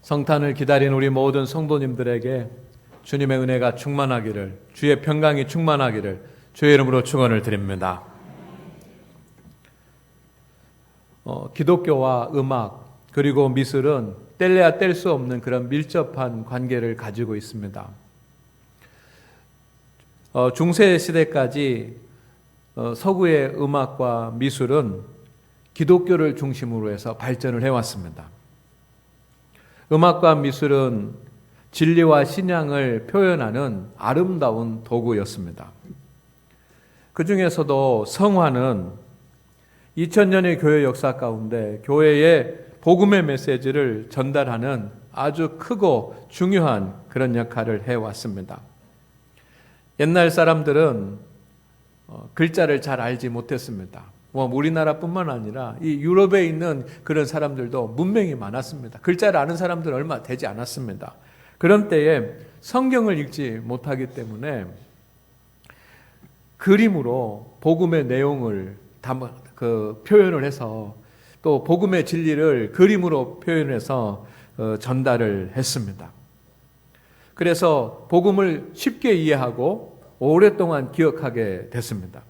성탄을 기다린 우리 모든 성도님들에게 주님의 은혜가 충만하기를, 주의 평강이 충만하기를 주의 이름으로 축원을 드립니다. 기독교와 음악 그리고 미술은 뗄래야 뗄 수 없는 그런 밀접한 관계를 가지고 있습니다. 중세 시대까지 서구의 음악과 미술은 기독교를 중심으로 해서 발전을 해왔습니다. 음악과 미술은 진리와 신앙을 표현하는 아름다운 도구였습니다. 그 중에서도 성화는 2000년의 교회 역사 가운데 교회의 복음의 메시지를 전달하는 아주 크고 중요한 그런 역할을 해왔습니다. 옛날 사람들은 글자를 잘 알지 못했습니다. 우리나라뿐만 아니라 이 유럽에 있는 그런 사람들도 문명이 많았습니다. 글자를 아는 사람들은 얼마 되지 않았습니다. 그런 때에 성경을 읽지 못하기 때문에 그림으로 복음의 내용을 표현을 해서 또 복음의 진리를 그림으로 표현해서 전달을 했습니다. 그래서 복음을 쉽게 이해하고 오랫동안 기억하게 됐습니다.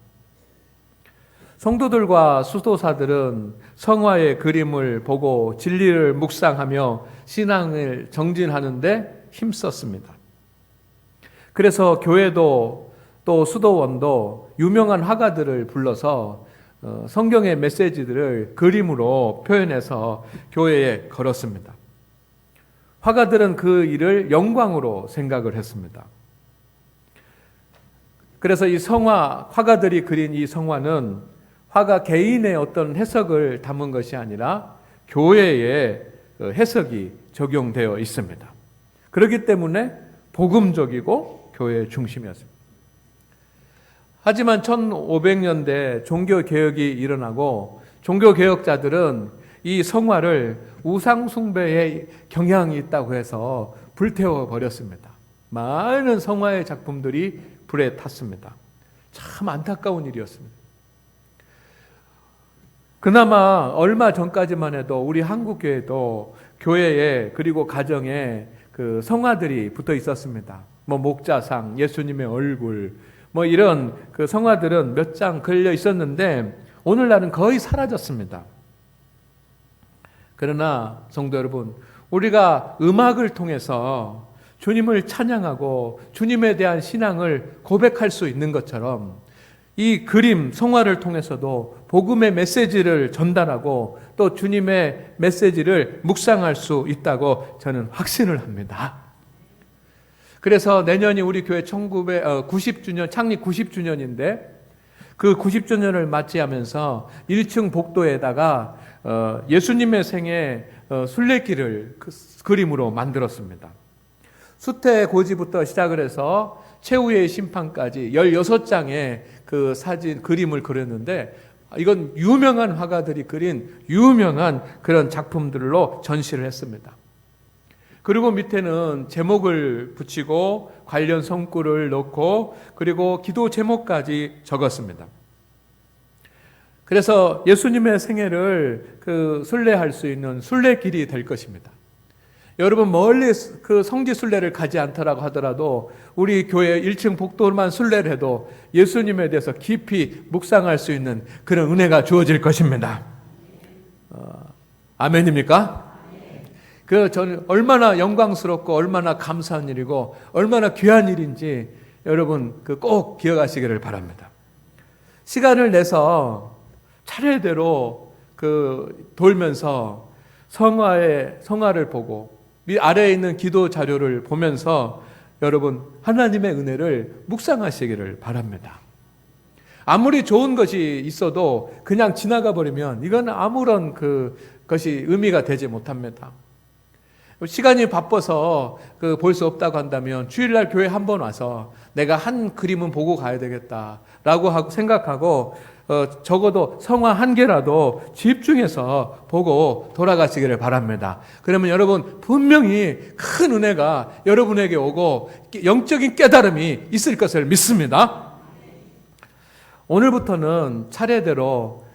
성도들과 수도사들은 성화의 그림을 보고 진리를 묵상하며 신앙을 정진하는데 힘썼습니다. 그래서 교회도 또 수도원도 유명한 화가들을 불러서 성경의 메시지들을 그림으로 표현해서 교회에 걸었습니다. 화가들은 그 일을 영광으로 생각을 했습니다. 그래서 이 화가들이 그린 이 성화는 화가 개인의 어떤 해석을 담은 것이 아니라 교회의 해석이 적용되어 있습니다. 그렇기 때문에 복음적이고 교회의 중심이었습니다. 하지만 1500년대 종교개혁이 일어나고 종교개혁자들은 이 성화를 우상숭배의 경향이 있다고 해서 불태워버렸습니다. 많은 성화의 작품들이 불에 탔습니다. 참 안타까운 일이었습니다. 그나마 얼마 전까지만 해도 우리 한국교회도 교회에 그리고 가정에 그 성화들이 붙어 있었습니다. 목자상, 예수님의 얼굴, 이런 그 성화들은 몇 장 걸려 있었는데 오늘날은 거의 사라졌습니다. 그러나 성도 여러분, 우리가 음악을 통해서 주님을 찬양하고 주님에 대한 신앙을 고백할 수 있는 것처럼 이 그림, 성화를 통해서도 복음의 메시지를 전달하고 또 주님의 메시지를 묵상할 수 있다고 저는 확신을 합니다. 그래서 내년이 우리 교회 1990주년, 창립 90주년인데 그 90주년을 맞이하면서 1층 복도에다가 예수님의 생애 순례길을 그림으로 만들었습니다. 수태고지부터 시작을 해서 최후의 심판까지 16장의 그 사진, 그림을 그렸는데 이건 유명한 화가들이 그린 유명한 그런 작품들로 전시를 했습니다. 그리고 밑에는 제목을 붙이고 관련 성구를 넣고 그리고 기도 제목까지 적었습니다. 그래서 예수님의 생애를 순례할 수 있는 순례길이 될 것입니다. 여러분 멀리 그 성지 순례를 가지 않더라고 하더라도 우리 교회 1층 복도만 순례를 해도 예수님에 대해서 깊이 묵상할 수 있는 그런 은혜가 주어질 것입니다. 아멘입니까? 저는 얼마나 영광스럽고 얼마나 감사한 일이고 얼마나 귀한 일인지 여러분 꼭 기억하시기를 바랍니다. 시간을 내서 차례대로 돌면서 성화를 보고 아래에 있는 기도 자료를 보면서 여러분 하나님의 은혜를 묵상하시기를 바랍니다. 아무리 좋은 것이 있어도 그냥 지나가 버리면 이건 아무런 것이 의미가 되지 못합니다. 시간이 바빠서 볼 수 없다고 한다면 주일날 교회 한 번 와서 내가 한 그림은 보고 가야 되겠다라고 생각하고 적어도 성화 한 개라도 집중해서 보고 돌아가시기를 바랍니다. 그러면 여러분 분명히 큰 은혜가 여러분에게 오고 영적인 깨달음이 있을 것을 믿습니다. 오늘부터는 차례대로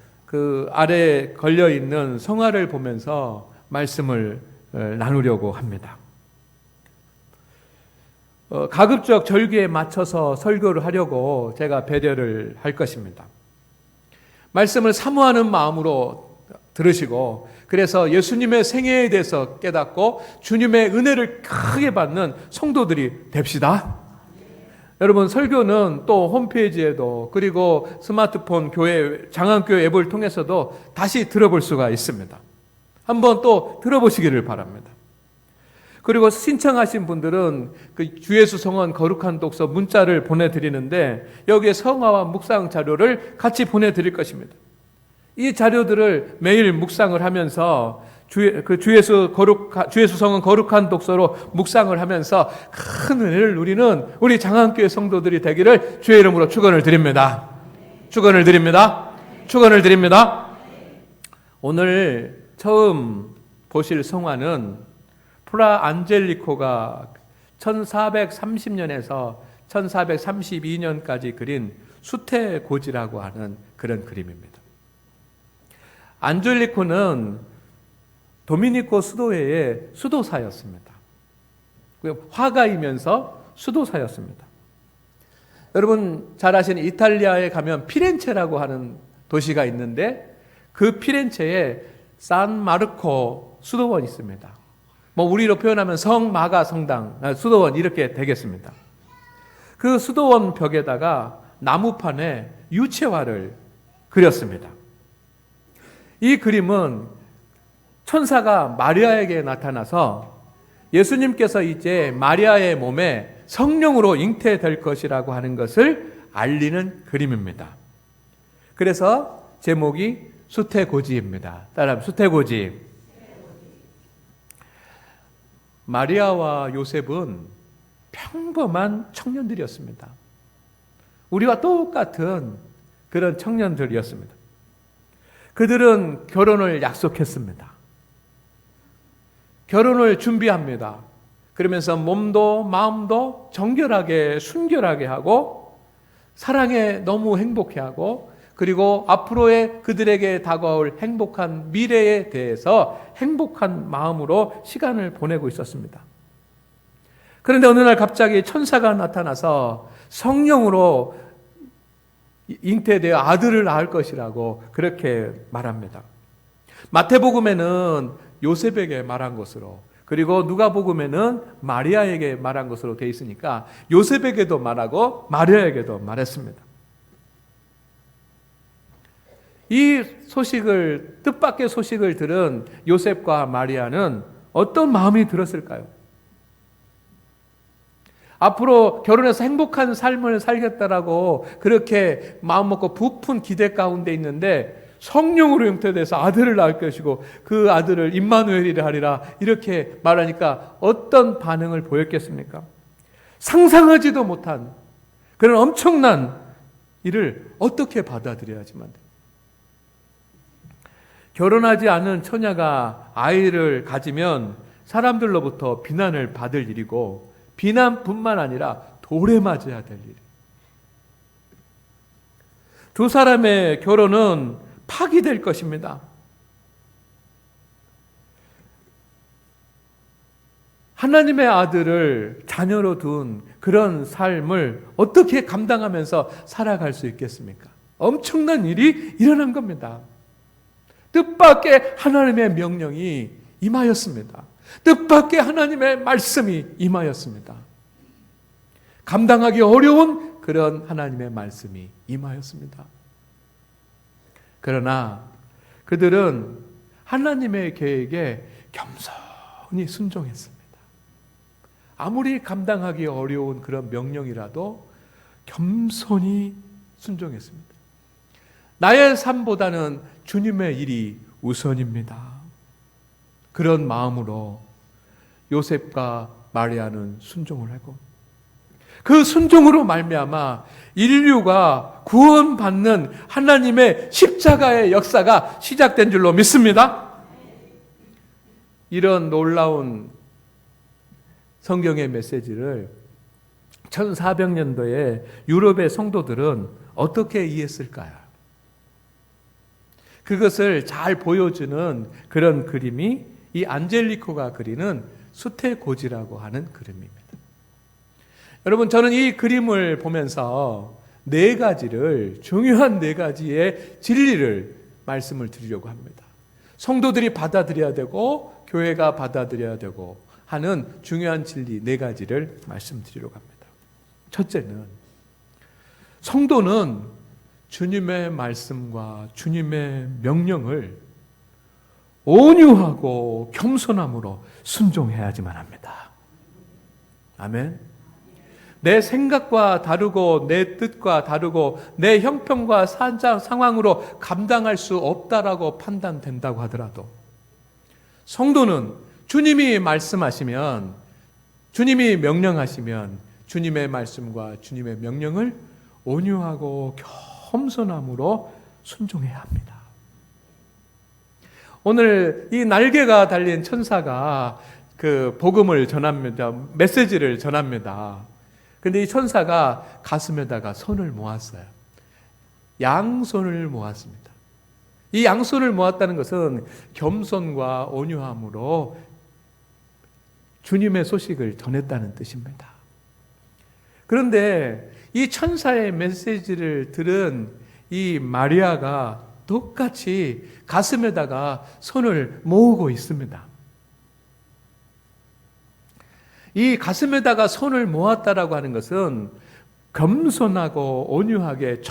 아래에 걸려있는 성화를 보면서 말씀을 나누려고 합니다. 가급적 절기에 맞춰서 설교를 하려고 제가 배려를 할 것입니다. 말씀을 사모하는 마음으로 들으시고, 그래서 예수님의 생애에 대해서 깨닫고 주님의 은혜를 크게 받는 성도들이 됩시다. 여러분, 설교는 또 홈페이지에도, 그리고 스마트폰 교회, 장안교회 앱을 통해서도 다시 들어볼 수가 있습니다. 한번 또 들어보시기를 바랍니다. 그리고 신청하신 분들은 그 주예수 성원 거룩한 독서 문자를 보내드리는데, 여기에 성화와 묵상 자료를 같이 보내드릴 것입니다. 이 자료들을 매일 묵상을 하면서 주예수 성원 거룩한 독서로 묵상을 하면서 큰 은혜를 누리는 우리 장안교회 성도들이 되기를 주의 이름으로 축원을 드립니다. 축원을 드립니다. 축원을 드립니다. 오늘 처음 보실 성화는 프라 안젤리코가 1430년에서 1432년까지 그린 수태고지라고 하는 그런 그림입니다. 안젤리코는 도미니코 수도회의 수도사였습니다. 화가이면서 수도사였습니다. 여러분 잘 아시는 이탈리아에 가면 피렌체라고 하는 도시가 있는데, 그 피렌체에 산마르코 수도원이 있습니다. 우리로 표현하면 성마가 성당, 수도원 이렇게 되겠습니다. 그 수도원 벽에다가 나무판에 유채화를 그렸습니다. 이 그림은 천사가 마리아에게 나타나서 예수님께서 이제 마리아의 몸에 성령으로 잉태될 것이라고 하는 것을 알리는 그림입니다. 그래서 제목이 수태고지입니다. 따라하면 수태고지. 마리아와 요셉은 평범한 청년들이었습니다. 우리와 똑같은 그런 청년들이었습니다. 그들은 결혼을 약속했습니다. 결혼을 준비합니다. 그러면서 몸도 마음도 정결하게 순결하게 하고, 사랑에 너무 행복해하고, 그리고 앞으로의 그들에게 다가올 행복한 미래에 대해서 행복한 마음으로 시간을 보내고 있었습니다. 그런데 어느 날 갑자기 천사가 나타나서 성령으로 잉태되어 아들을 낳을 것이라고 그렇게 말합니다. 마태복음에는 요셉에게 말한 것으로, 그리고 누가복음에는 마리아에게 말한 것으로 되어 있으니까 요셉에게도 말하고 마리아에게도 말했습니다. 이 소식을, 뜻밖의 소식을 들은 요셉과 마리아는 어떤 마음이 들었을까요? 앞으로 결혼해서 행복한 삶을 살겠다라고 그렇게 마음먹고 부푼 기대 가운데 있는데, 성령으로 잉태돼서 아들을 낳을 것이고 그 아들을 임마누엘이라 하리라 이렇게 말하니까 어떤 반응을 보였겠습니까? 상상하지도 못한 그런 엄청난 일을 어떻게 받아들여야지만 돼요? 결혼하지 않은 처녀가 아이를 가지면 사람들로부터 비난을 받을 일이고, 비난뿐만 아니라 돌에 맞아야 될 일. 두 사람의 결혼은 파기될 것입니다. 하나님의 아들을 자녀로 둔 그런 삶을 어떻게 감당하면서 살아갈 수 있겠습니까? 엄청난 일이 일어난 겁니다. 뜻밖의 하나님의 명령이 임하였습니다. 뜻밖의 하나님의 말씀이 임하였습니다. 감당하기 어려운 그런 하나님의 말씀이 임하였습니다. 그러나 그들은 하나님의 계획에 겸손히 순종했습니다. 아무리 감당하기 어려운 그런 명령이라도 겸손히 순종했습니다. 나의 삶보다는 주님의 일이 우선입니다. 그런 마음으로 요셉과 마리아는 순종을 하고, 그 순종으로 말미암아 인류가 구원받는 하나님의 십자가의 역사가 시작된 줄로 믿습니다. 이런 놀라운 성경의 메시지를 1400년도에 유럽의 성도들은 어떻게 이해했을까요? 그것을 잘 보여주는 그런 그림이 이 안젤리코가 그리는 수태고지라고 하는 그림입니다. 여러분, 저는 이 그림을 보면서 중요한 네 가지의 진리를 말씀을 드리려고 합니다. 성도들이 받아들여야 되고 교회가 받아들여야 되고 하는 중요한 진리 네 가지를 말씀드리려고 합니다. 첫째는, 성도는 주님의 말씀과 주님의 명령을 온유하고 겸손함으로 순종해야지만 합니다. 아멘. 내 생각과 다르고 내 뜻과 다르고 내 형편과 상황으로 감당할 수 없다라고 판단된다고 하더라도 성도는 주님이 말씀하시면, 주님이 명령하시면 주님의 말씀과 주님의 명령을 온유하고 겸손함으로 순종해야 합니다. 오늘 이 날개가 달린 천사가 그 복음을 전합니다. 메시지를 전합니다. 근데 이 천사가 가슴에다가 손을 모았어요. 양손을 모았습니다. 이 양손을 모았다는 것은 겸손과 온유함으로 주님의 소식을 전했다는 뜻입니다. 그런데 이 천사의 메시지를 들은 이 마리아가 똑같이 가슴에다가 손을 모으고 있습니다. 이 가슴에다가 손을 모았다라고 하는 것은 겸손하고 온유하게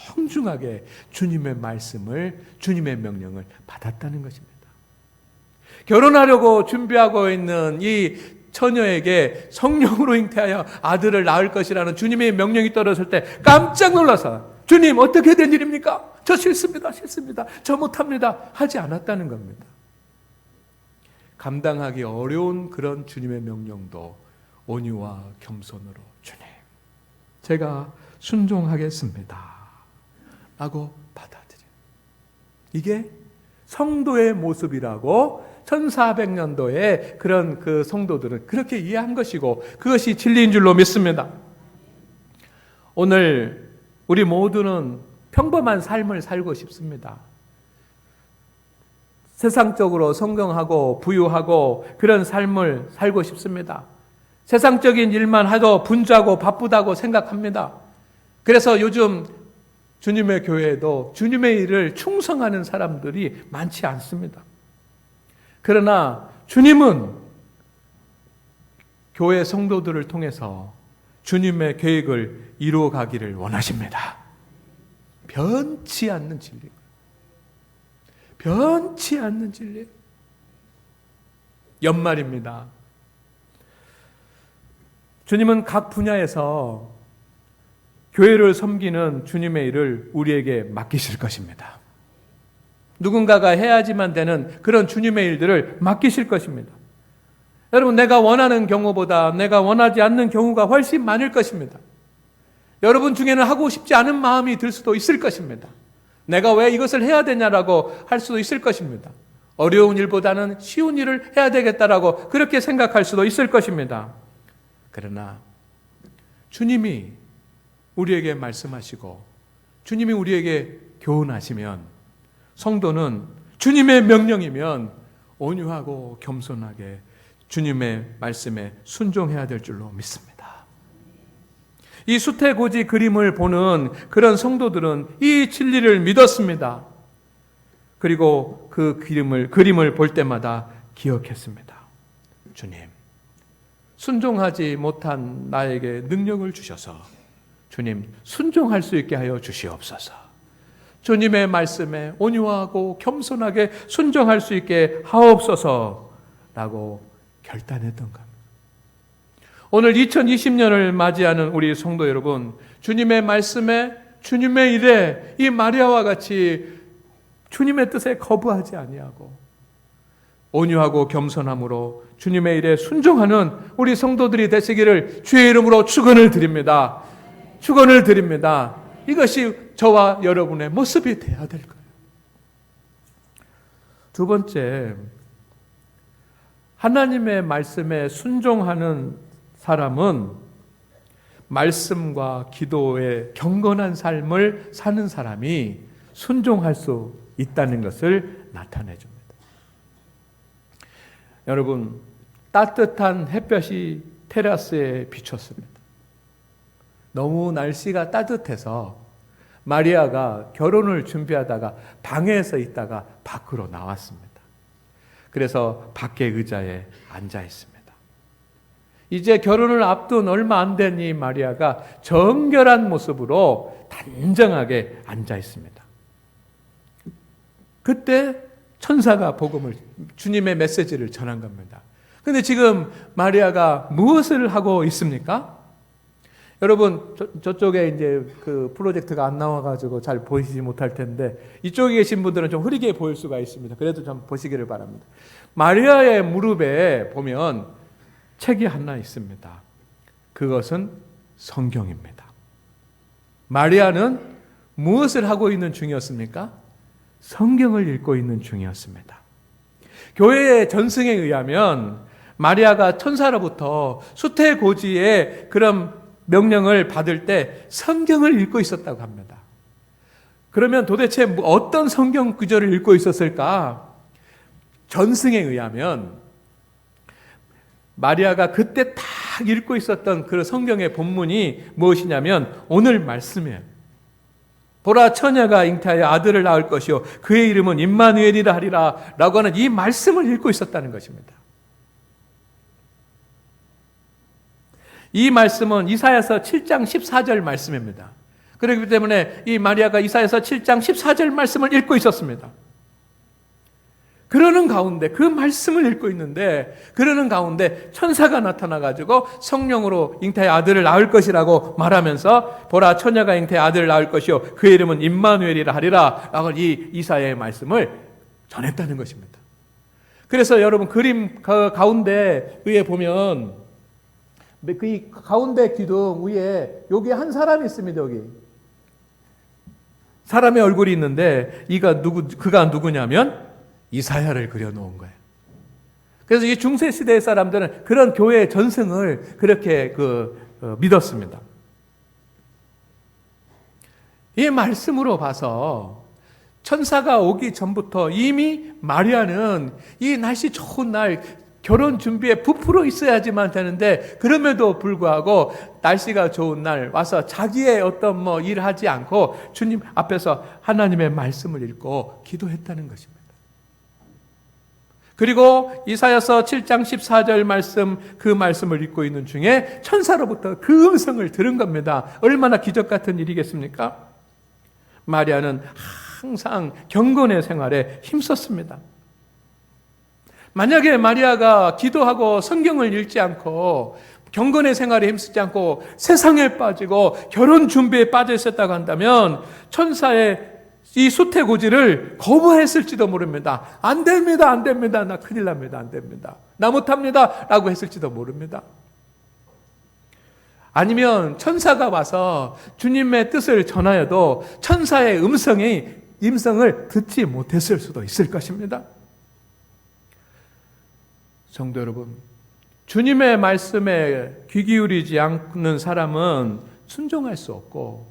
청중하게 주님의 말씀을, 주님의 명령을 받았다는 것입니다. 결혼하려고 준비하고 있는 이 처녀에게 성령으로 잉태하여 아들을 낳을 것이라는 주님의 명령이 떨어졌을 때 깜짝 놀라서, 주님 어떻게 된 일입니까? 저 싫습니다. 저 못합니다. 하지 않았다는 겁니다. 감당하기 어려운 그런 주님의 명령도 온유와 겸손으로, 주님, 제가 순종하겠습니다 라고 받아들여요. 이게 성도의 모습이라고 1400년도에 그런 그 성도들은 그렇게 이해한 것이고 그것이 진리인 줄로 믿습니다. 오늘 우리 모두는 평범한 삶을 살고 싶습니다. 세상적으로 성공하고 부유하고 그런 삶을 살고 싶습니다. 세상적인 일만 해도 분주하고 바쁘다고 생각합니다. 그래서 요즘 주님의 교회에도 주님의 일을 충성하는 사람들이 많지 않습니다. 그러나 주님은 교회 성도들을 통해서 주님의 계획을 이루어가기를 원하십니다. 변치 않는 진리. 변치 않는 진리. 연말입니다. 주님은 각 분야에서 교회를 섬기는 주님의 일을 우리에게 맡기실 것입니다. 누군가가 해야지만 되는 그런 주님의 일들을 맡기실 것입니다. 여러분, 내가 원하는 경우보다 내가 원하지 않는 경우가 훨씬 많을 것입니다. 여러분 중에는 하고 싶지 않은 마음이 들 수도 있을 것입니다. 내가 왜 이것을 해야 되냐라고 할 수도 있을 것입니다. 어려운 일보다는 쉬운 일을 해야 되겠다라고 그렇게 생각할 수도 있을 것입니다. 그러나 주님이 우리에게 말씀하시고 주님이 우리에게 교훈하시면 성도는 주님의 명령이면 온유하고 겸손하게 주님의 말씀에 순종해야 될 줄로 믿습니다. 이 수태고지 그림을 보는 그런 성도들은 이 진리를 믿었습니다. 그리고 그 그림을 볼 때마다 기억했습니다. 주님, 순종하지 못한 나에게 능력을 주셔서 주님, 순종할 수 있게 하여 주시옵소서. 주님의 말씀에 온유하고 겸손하게 순종할 수 있게 하옵소서라고 결단했던 겁니다. 오늘 2020년을 맞이하는 우리 성도 여러분, 주님의 말씀에, 주님의 일에 이 마리아와 같이 주님의 뜻에 거부하지 아니하고 온유하고 겸손함으로 주님의 일에 순종하는 우리 성도들이 되시기를 주의 이름으로 축원을 드립니다. 축원을 드립니다. 이것이 저와 여러분의 모습이 되어야 될 거예요. 두 번째, 하나님의 말씀에 순종하는 사람은 말씀과 기도에 경건한 삶을 사는 사람이 순종할 수 있다는 것을 나타내 줍니다. 여러분, 따뜻한 햇볕이 테라스에 비쳤습니다. 너무 날씨가 따뜻해서 마리아가 결혼을 준비하다가 방에서 있다가 밖으로 나왔습니다. 그래서 밖에 의자에 앉아 있습니다. 이제 결혼을 앞둔 얼마 안 된 이 마리아가 정결한 모습으로 단정하게 앉아 있습니다. 그때 천사가 복음을, 주님의 메시지를 전한 겁니다. 근데 지금 마리아가 무엇을 하고 있습니까? 여러분, 저쪽에 이제 그 프로젝트가 안 나와가지고 잘 보이지 못할 텐데, 이쪽에 계신 분들은 좀 흐리게 보일 수가 있습니다. 그래도 좀 보시기를 바랍니다. 마리아의 무릎에 보면 책이 하나 있습니다. 그것은 성경입니다. 마리아는 무엇을 하고 있는 중이었습니까? 성경을 읽고 있는 중이었습니다. 교회의 전승에 의하면 마리아가 천사로부터 수태고지의 그런 명령을 받을 때 성경을 읽고 있었다고 합니다. 그러면 도대체 어떤 성경 구절을 읽고 있었을까? 전승에 의하면 마리아가 그때 딱 읽고 있었던 그 성경의 본문이 무엇이냐면 오늘 말씀이에요. 보라, 처녀가 잉태하여 아들을 낳을 것이요 그의 이름은 임마누엘이라 하리라 라고 하는 이 말씀을 읽고 있었다는 것입니다. 이 말씀은 이사야서 7장 14절 말씀입니다. 그렇기 때문에 이 마리아가 이사야서 7장 14절 말씀을 읽고 있었습니다. 그러는 가운데, 그 말씀을 읽고 있는데, 그러는 가운데 천사가 나타나가지고 성령으로 잉태의 아들을 낳을 것이라고 말하면서 보라, 처녀가 잉태의 아들을 낳을 것이요 그의 이름은 임마누엘이라 하리라 라고 이 이사야의 말씀을 전했다는 것입니다. 그래서 여러분, 그림 가운데 위에 보면 그 가운데 기둥 위에 여기 한 사람이 있습니다. 여기 사람의 얼굴이 있는데 그가 누구냐면 이사야를 그려놓은 거예요. 그래서 이 중세 시대의 사람들은 그런 교회의 전승을 그렇게 믿었습니다. 이 말씀으로 봐서 천사가 오기 전부터 이미 마리아는 이 날씨 좋은 날 결혼 준비에 부풀어 있어야지만 되는데 그럼에도 불구하고 날씨가 좋은 날 와서 자기의 어떤 일을 하지 않고 주님 앞에서 하나님의 말씀을 읽고 기도했다는 것입니다. 그리고 이사야서 7장 14절 말씀, 그 말씀을 읽고 있는 중에 천사로부터 그 음성을 들은 겁니다. 얼마나 기적 같은 일이겠습니까? 마리아는 항상 경건의 생활에 힘썼습니다. 만약에 마리아가 기도하고 성경을 읽지 않고 경건의 생활에 힘쓰지 않고 세상에 빠지고 결혼 준비에 빠져 있었다고 한다면 천사의 이 수태고지를 거부했을지도 모릅니다. 안 됩니다, 안 됩니다. 나 큰일 납니다, 안 됩니다. 나 못합니다 라고 했을지도 모릅니다. 아니면 천사가 와서 주님의 뜻을 전하여도 천사의 음성을 듣지 못했을 수도 있을 것입니다. 성도 여러분, 주님의 말씀에 귀 기울이지 않는 사람은 순종할 수 없고,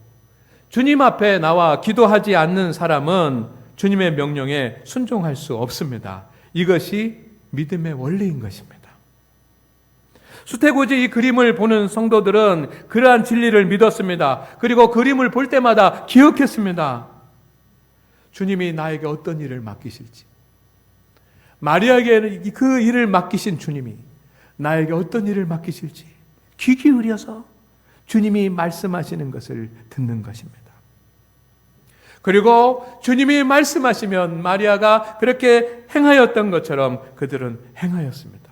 주님 앞에 나와 기도하지 않는 사람은 주님의 명령에 순종할 수 없습니다. 이것이 믿음의 원리인 것입니다. 수태고지 이 그림을 보는 성도들은 그러한 진리를 믿었습니다. 그리고 그림을 볼 때마다 기억했습니다. 주님이 나에게 어떤 일을 맡기실지, 마리아에게 그 일을 맡기신 주님이 나에게 어떤 일을 맡기실지 귀 기울여서 주님이 말씀하시는 것을 듣는 것입니다. 그리고 주님이 말씀하시면 마리아가 그렇게 행하였던 것처럼 그들은 행하였습니다.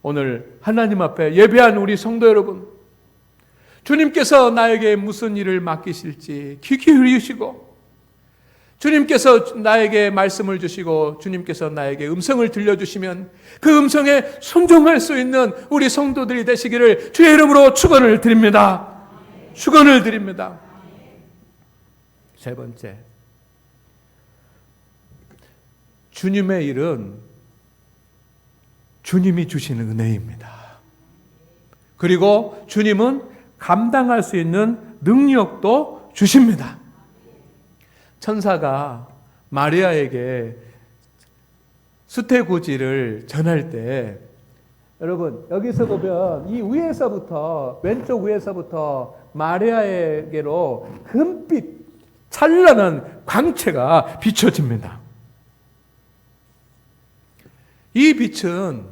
오늘 하나님 앞에 예배한 우리 성도 여러분, 주님께서 나에게 무슨 일을 맡기실지 귀 기울이시고, 주님께서 나에게 말씀을 주시고 주님께서 나에게 음성을 들려주시면 그 음성에 순종할 수 있는 우리 성도들이 되시기를 주의 이름으로 축원을 드립니다. 축원을 드립니다. 세 번째, 주님의 일은 주님이 주시는 은혜입니다. 그리고 주님은 감당할 수 있는 능력도 주십니다. 천사가 마리아에게 수태고지를 전할 때 여러분 여기서 보면 이 위에서부터 왼쪽 위에서부터 마리아에게로 금빛 찬란한 광채가 비춰집니다. 이 빛은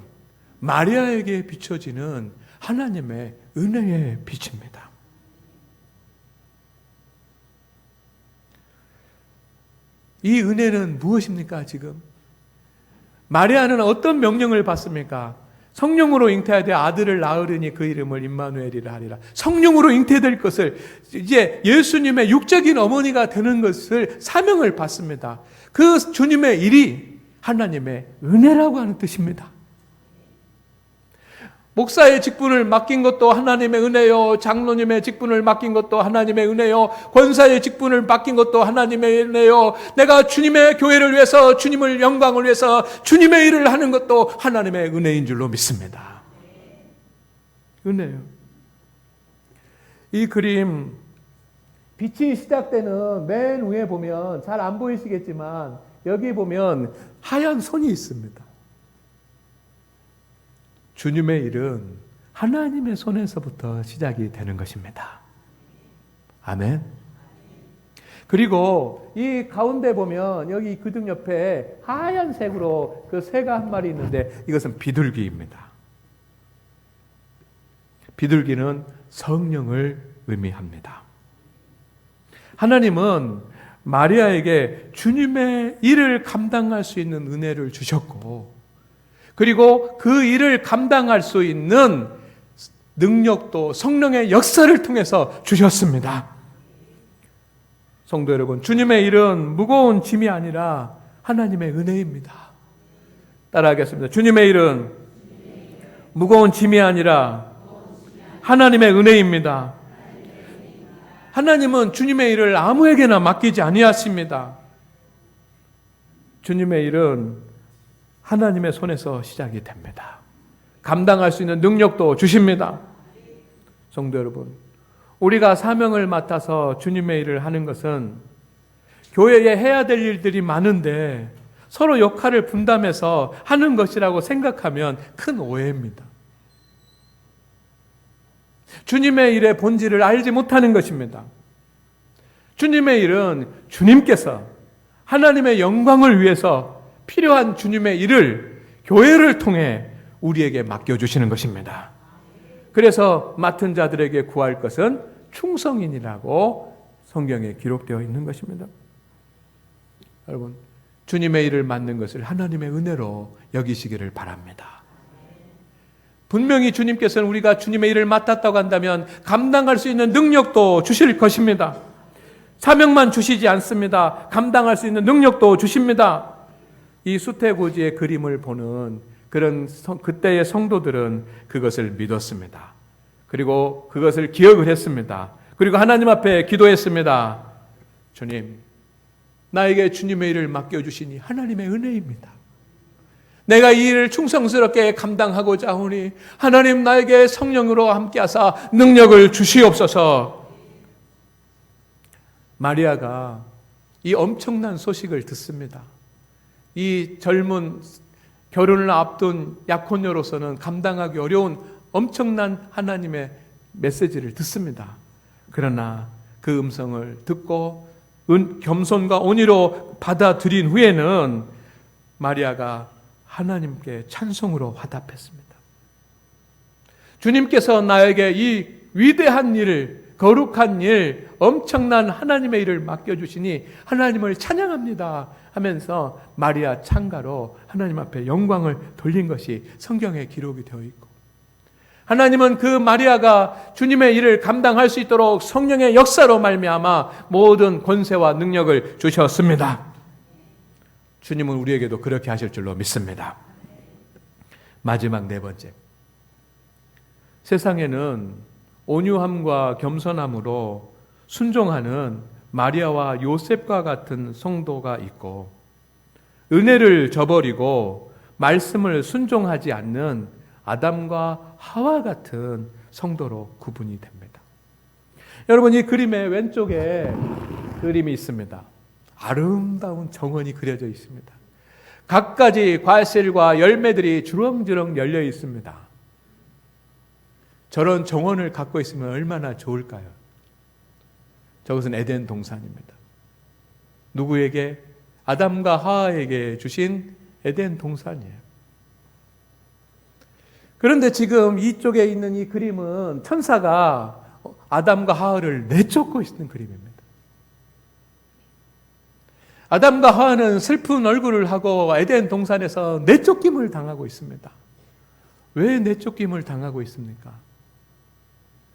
마리아에게 비춰지는 하나님의 은혜의 빛입니다. 이 은혜는 무엇입니까? 지금 마리아는 어떤 명령을 받습니까? 성령으로 잉태하되 아들을 낳으리니 그 이름을 임마누엘이라 하리라. 성령으로 잉태될 것을, 이제 예수님의 육적인 어머니가 되는 것을 사명을 받습니다. 그 주님의 일이 하나님의 은혜라고 하는 뜻입니다. 목사의 직분을 맡긴 것도 하나님의 은혜요. 장로님의 직분을 맡긴 것도 하나님의 은혜요. 권사의 직분을 맡긴 것도 하나님의 은혜요. 내가 주님의 교회를 위해서, 주님을 영광을 위해서 주님의 일을 하는 것도 하나님의 은혜인 줄로 믿습니다. 은혜요. 이 그림, 빛이 시작되는 맨 위에 보면 잘 안 보이시겠지만 여기 보면 하얀 손이 있습니다. 주님의 일은 하나님의 손에서부터 시작이 되는 것입니다. 아멘. 그리고 이 가운데 보면 여기 그등 옆에 하얀색으로 그 새가 한 마리 있는데 이것은 비둘기입니다. 비둘기는 성령을 의미합니다. 하나님은 마리아에게 주님의 일을 감당할 수 있는 은혜를 주셨고, 그리고 그 일을 감당할 수 있는 능력도 성령의 역사를 통해서 주셨습니다. 성도 여러분, 주님의 일은 무거운 짐이 아니라 하나님의 은혜입니다. 따라하겠습니다. 주님의 일은 무거운 짐이 아니라 하나님의 은혜입니다. 하나님은 주님의 일을 아무에게나 맡기지 아니하십니다. 주님의 일은 하나님의 손에서 시작이 됩니다. 감당할 수 있는 능력도 주십니다. 성도 여러분, 우리가 사명을 맡아서 주님의 일을 하는 것은 교회에 해야 될 일들이 많은데 서로 역할을 분담해서 하는 것이라고 생각하면 큰 오해입니다. 주님의 일의 본질을 알지 못하는 것입니다. 주님의 일은 주님께서 하나님의 영광을 위해서 필요한 주님의 일을 교회를 통해 우리에게 맡겨주시는 것입니다. 그래서 맡은 자들에게 구할 것은 충성인이라고 성경에 기록되어 있는 것입니다. 여러분, 주님의 일을 맡는 것을 하나님의 은혜로 여기시기를 바랍니다. 분명히 주님께서는 우리가 주님의 일을 맡았다고 한다면 감당할 수 있는 능력도 주실 것입니다. 사명만 주시지 않습니다. 감당할 수 있는 능력도 주십니다. 이 수태고지의 그림을 보는 그때의 성도들은 그것을 믿었습니다. 그리고 그것을 기억을 했습니다. 그리고 하나님 앞에 기도했습니다. 주님, 나에게 주님의 일을 맡겨주시니 하나님의 은혜입니다. 내가 이 일을 충성스럽게 감당하고자 하오니 하나님 나에게 성령으로 함께하사 능력을 주시옵소서. 마리아가 이 엄청난 소식을 듣습니다. 이 젊은 결혼을 앞둔 약혼녀로서는 감당하기 어려운 엄청난 하나님의 메시지를 듣습니다. 그러나 그 음성을 듣고 겸손과 온유로 받아들인 후에는 마리아가 하나님께 찬송으로 화답했습니다. 주님께서 나에게 이 위대한 일을, 거룩한 일, 엄청난 하나님의 일을 맡겨주시니 하나님을 찬양합니다 하면서 마리아 찬가로 하나님 앞에 영광을 돌린 것이 성경에 기록이 되어 있고, 하나님은 그 마리아가 주님의 일을 감당할 수 있도록 성령의 역사로 말미암아 모든 권세와 능력을 주셨습니다. 주님은 우리에게도 그렇게 하실 줄로 믿습니다. 마지막 네 번째, 세상에는 온유함과 겸손함으로 순종하는 마리아와 요셉과 같은 성도가 있고, 은혜를 저버리고 말씀을 순종하지 않는 아담과 하와 같은 성도로 구분이 됩니다. 여러분, 이 그림의 왼쪽에 그림이 있습니다. 아름다운 정원이 그려져 있습니다. 갖가지 과실과 열매들이 주렁주렁 열려 있습니다. 저런 정원을 갖고 있으면 얼마나 좋을까요? 저것은 에덴 동산입니다. 누구에게? 아담과 하와에게 주신 에덴 동산이에요. 그런데 지금 이쪽에 있는 이 그림은 천사가 아담과 하와를 내쫓고 있는 그림입니다. 아담과 하와는 슬픈 얼굴을 하고 에덴 동산에서 내쫓김을 당하고 있습니다. 왜 내쫓김을 당하고 있습니까?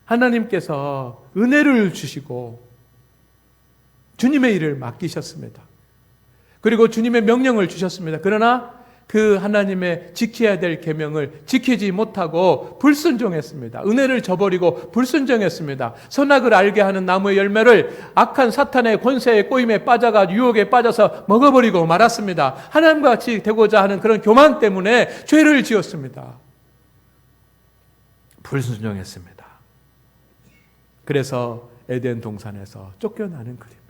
하나님께서 은혜를 주시고 주님의 일을 맡기셨습니다. 그리고 주님의 명령을 주셨습니다. 그러나 그 하나님의 지켜야 될 계명을 지키지 못하고 불순종했습니다. 은혜를 저버리고 불순종했습니다. 선악을 알게 하는 나무의 열매를 악한 사탄의 권세의 꼬임에 빠져가 유혹에 빠져서 먹어버리고 말았습니다. 하나님과 같이 되고자 하는 그런 교만 때문에 죄를 지었습니다. 불순종했습니다. 그래서 에덴 동산에서 쫓겨나는 그림이에요.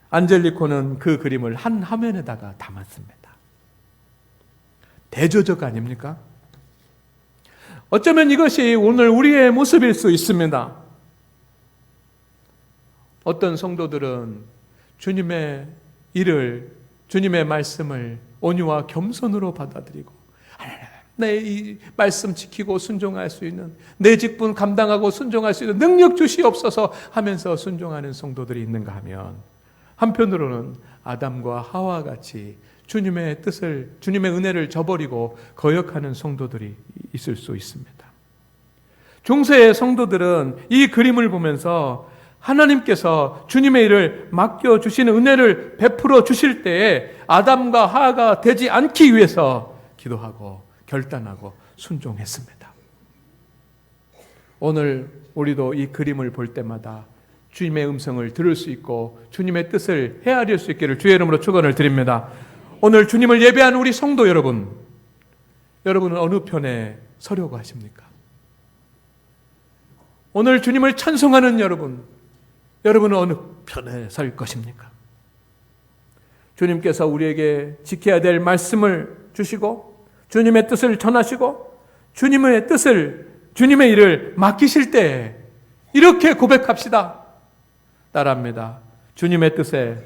안젤리코는 그 그림을 한 화면에다가 담았습니다. 대조적 아닙니까? 어쩌면 이것이 오늘 우리의 모습일 수 있습니다. 어떤 성도들은 주님의 일을, 주님의 말씀을 온유와 겸손으로 받아들이고 내 이 말씀 지키고 순종할 수 있는, 내 직분 감당하고 순종할 수 있는 능력 주시옵소서 하면서 순종하는 성도들이 있는가 하면, 한편으로는 아담과 하와 같이 주님의 뜻을, 주님의 은혜를 저버리고 거역하는 성도들이 있을 수 있습니다. 중세의 성도들은 이 그림을 보면서 하나님께서 주님의 일을 맡겨주시는 은혜를 베풀어 주실 때에 아담과 하와가 되지 않기 위해서 기도하고 결단하고 순종했습니다. 오늘 우리도 이 그림을 볼 때마다 주님의 음성을 들을 수 있고 주님의 뜻을 헤아릴 수 있기를 주의 이름으로 축원을 드립니다. 오늘 주님을 예배하는 우리 성도 여러분, 여러분은 어느 편에 서려고 하십니까? 오늘 주님을 찬송하는 여러분, 여러분은 어느 편에 설 것입니까? 주님께서 우리에게 지켜야 될 말씀을 주시고 주님의 뜻을 전하시고 주님의 뜻을, 주님의 일을 맡기실 때 이렇게 고백합시다. 따라합니다. 주님의 뜻에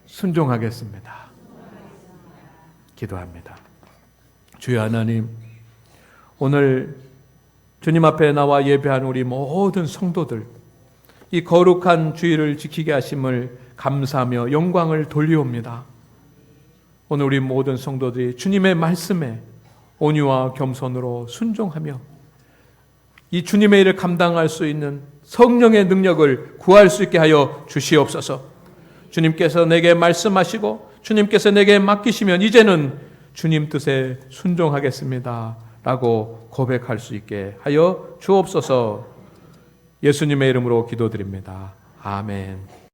순종하겠습니다. 기도합니다. 주여 하나님, 오늘 주님 앞에 나와 예배한 우리 모든 성도들, 이 거룩한 주일을 지키게 하심을 감사하며 영광을 돌리옵니다. 오늘 우리 모든 성도들이 주님의 말씀에 온유와 겸손으로 순종하며 이 주님의 일을 감당할 수 있는 성령의 능력을 구할 수 있게 하여 주시옵소서. 주님께서 내게 말씀하시고 주님께서 내게 맡기시면 이제는 주님 뜻에 순종하겠습니다 라고 고백할 수 있게 하여 주옵소서. 예수님의 이름으로 기도드립니다. 아멘.